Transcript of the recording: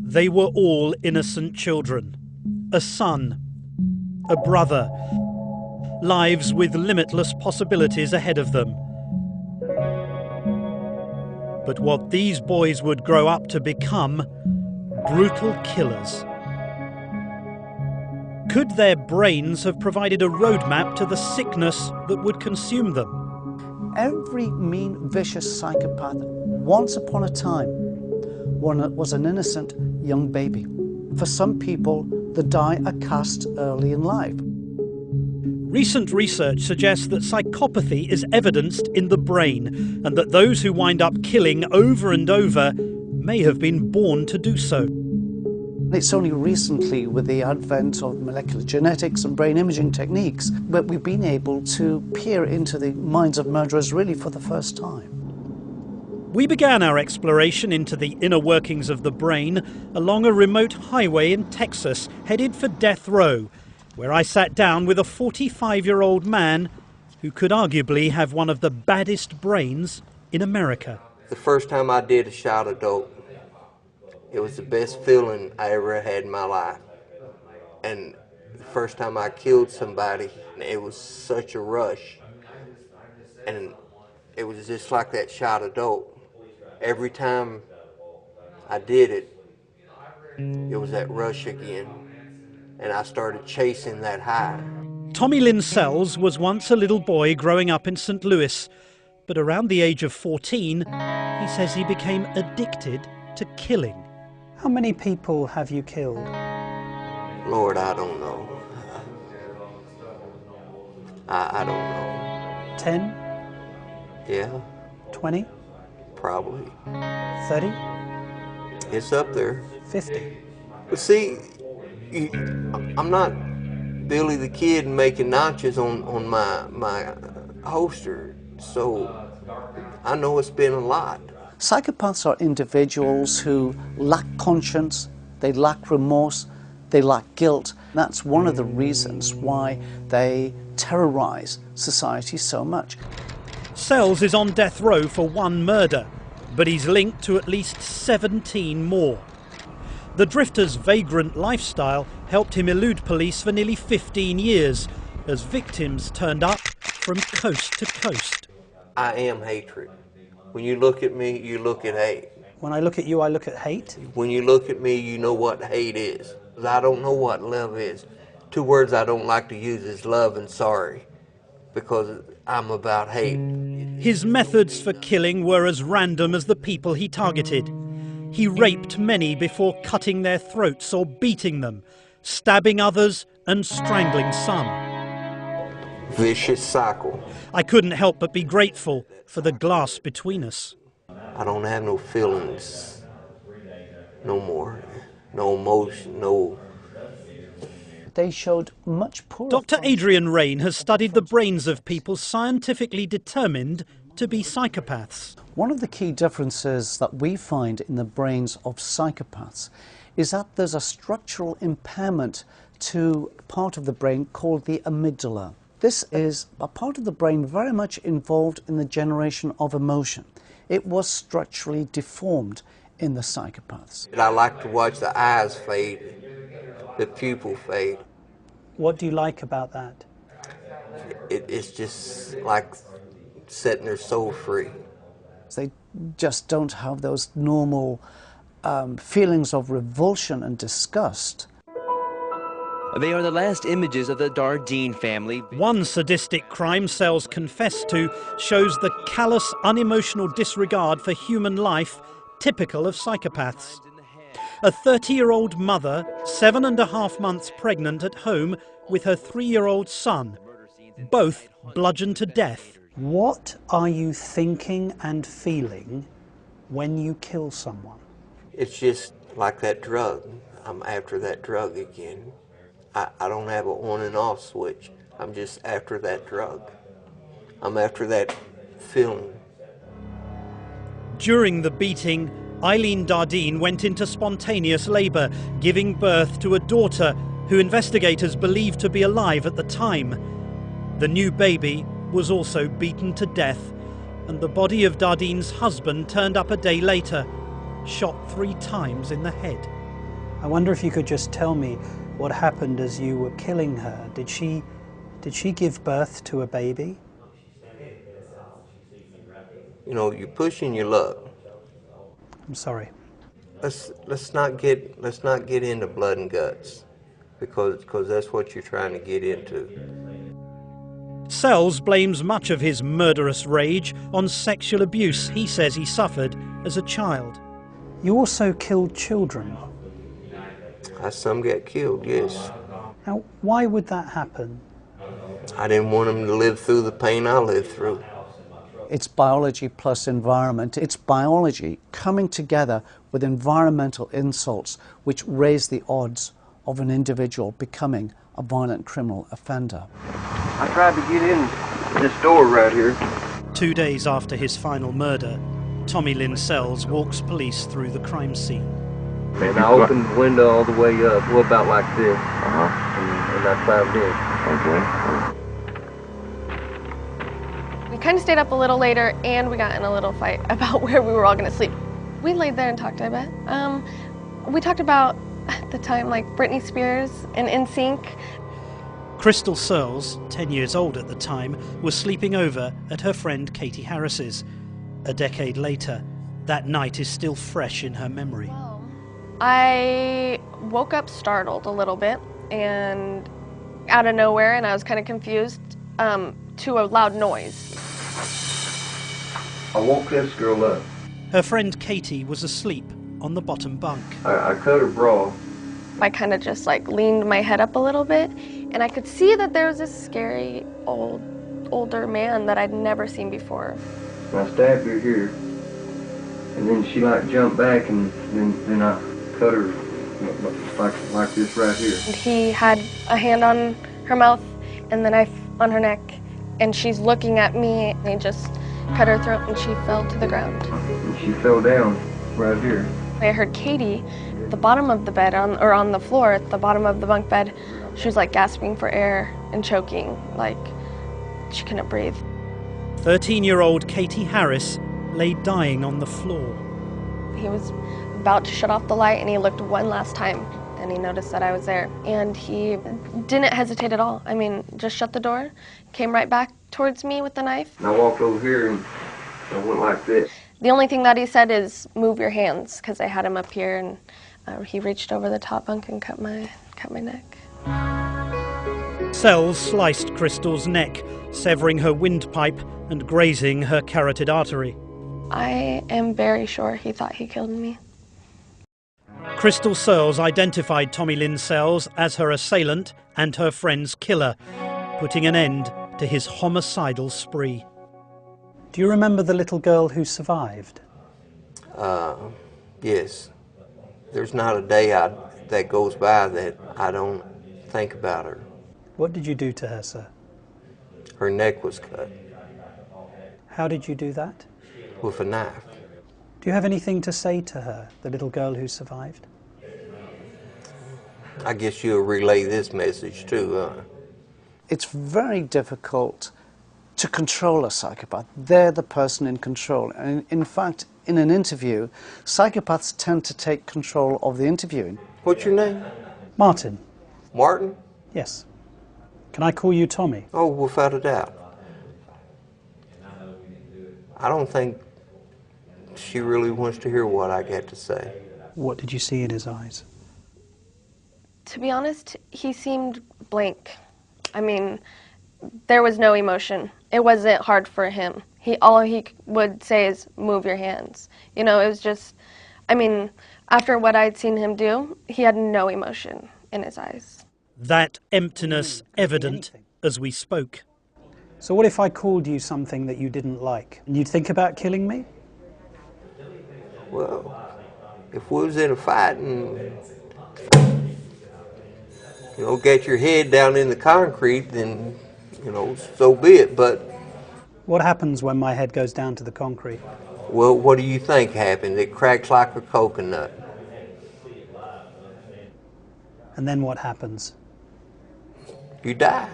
They were all innocent children. A son, a brother, lives with limitless possibilities ahead of them. But what these boys would grow up to become: brutal killers. Could their brains have provided a roadmap to the sickness that would consume them? Every mean, vicious psychopath, once upon a time, was an innocent young baby. For some people, the die are cast early in life. Recent research suggests that psychopathy is evidenced in the brain, and that those who wind up killing over and over may have been born to do so. It's only recently, with the advent of molecular genetics and brain imaging techniques, that we've been able to peer into the minds of murderers really for the first time. We began our exploration into the inner workings of the brain along a remote highway in Texas, headed for death row, where I sat down with a 45-year-old man who could arguably have one of the baddest brains in America. The first time I did a shot of dope, it was the best feeling I ever had in my life. And the first time I killed somebody, it was such a rush. And it was just like that shot of dope. Every time I did it, it was that rush again. And I started chasing that high. Tommy Lynn Sells was once a little boy growing up in St. Louis, but around the age of 14, he says he became addicted to killing. How many people have you killed? Lord, I don't know. I don't know. 10? Yeah, 20? probably. 30? It's up there. 50? But see, I'm not Billy the Kid making notches on my holster, so I know it's been a lot. Psychopaths are individuals who lack conscience, they lack remorse, they lack guilt. That's one of the reasons why they terrorize society so much. Sells is on death row for one murder, but he's linked to at least 17 more. The drifter's vagrant lifestyle helped him elude police for nearly 15 years, as victims turned up from coast to coast. I am hatred. When you look at me, you look at hate. When I look at you, I look at hate? When you look at me, you know what hate is. 'Cause I don't know what love is. Two words I don't like to use is love and sorry, because I'm about hate. His methods for killing were as random as the people he targeted. He raped many before cutting their throats or beating them, stabbing others and strangling some. Vicious cycle. I couldn't help but be grateful for the glass between us. I don't have no feelings no more. No emotion, no. They showed much poorer Dr. function. Adrian Rain has studied the brains of people scientifically determined to be psychopaths. One of the key differences that we find in the brains of psychopaths is that there's a structural impairment to part of the brain called the amygdala. This is a part of the brain very much involved in the generation of emotion. It was structurally deformed in the psychopaths. I like to watch the eyes fade, the pupil fade. What do you like about that? It's just like setting their soul free. They just don't have those normal feelings of revulsion and disgust. They are the last images of the Dardeen family. One sadistic crime Sells confessed to shows the callous, unemotional disregard for human life typical of psychopaths. A 30-year-old mother, 7.5 months pregnant at home with her 3-year-old son, both bludgeoned to death. What are you thinking and feeling when you kill someone? It's just like that drug. I'm after that drug again. I don't have an on and off switch. I'm just after that drug. I'm after that feeling. During the beating, Eileen Dardeen went into spontaneous labour, giving birth to a daughter who investigators believed to be alive at the time. The new baby was also beaten to death, and the body of Dardeen's husband turned up a day later, shot 3 times in the head. I wonder if you could just tell me what happened as you were killing her. Did she give birth to a baby? You know, you're pushing your luck. I'm sorry. Let's not get into blood and guts, because that's what you're trying to get into. Sells blames much of his murderous rage on sexual abuse he says he suffered as a child. You also killed children. Some get killed, yes. Now, why would that happen? I didn't want them to live through the pain I lived through. It's biology plus environment. It's biology coming together with environmental insults which raise the odds of an individual becoming a violent criminal offender. I tried to get in this door right here. 2 days after his final murder, Tommy Lynn Sells walks police through the crime scene. And I opened the window all the way up, well, about like this, and I climbed in. Okay. We kind of stayed up a little later, and we got in a little fight about where we were all going to sleep. We laid there and talked, I bet. We talked about, at the time, like Britney Spears and NSYNC. Crystal Searles, 10 years old at the time, was sleeping over at her friend Katie Harris's. A decade later, that night is still fresh in her memory. I woke up startled a little bit, and out of nowhere, and I was kind of confused, to a loud noise. I woke this girl up. Her friend Katie was asleep on the bottom bunk. I cut her bra. I kind of just like leaned my head up a little bit, and I could see that there was this scary older man that I'd never seen before. And I stabbed her here, and then she like jumped back, and then I cut her like this right here. And he had a hand on her mouth and the knife on her neck, and she's looking at me, and he just cut her throat, and she fell to the ground. And she fell down right here. I heard Katie at the bottom of the bed, on the floor at the bottom of the bunk bed. She was like gasping for air and choking, like she couldn't breathe. 13-year-old Katie Harris lay dying on the floor. He was about to shut off the light, and he looked one last time, and he noticed that I was there. And he didn't hesitate at all. I mean, just shut the door, came right back towards me with the knife. And I walked over here, and I went like this. The only thing that he said is, move your hands, because I had him up here, and he reached over the top bunk and cut my neck. Sells sliced Crystal's neck, severing her windpipe and grazing her carotid artery. I am very sure he thought he killed me. Crystal Searles identified Tommy Lynn Sells as her assailant and her friend's killer, putting an end to his homicidal spree. Do you remember the little girl who survived? Yes. There's not a day that goes by that I don't think about her. What did you do to her, sir? Her neck was cut How did you do that? with a knife. Do you have anything to say to her, the little girl who survived? I guess you'll relay this message too. It's very difficult to control a psychopath. They're the person in control. And in fact, in an interview, psychopaths tend to take control of the interviewing. What's your name? Martin. Martin? Yes. Can I call you Tommy? Oh, without a doubt. I don't think she really wants to hear what I got to say. What did you see in his eyes? To be honest, he seemed blank. I mean, there was no emotion. It wasn't hard for him. All he would say is, move your hands. You know, it was just, I mean, after what I'd seen him do, he had no emotion in his eyes. That emptiness evident as we spoke. So what if I called you something that you didn't like? And you'd think about killing me? Well, if we was in a fight and, get your head down in the concrete, then, so be it. But What happens when my head goes down to the concrete? well, what do you think happens? It cracks like a coconut. And then what happens? You die.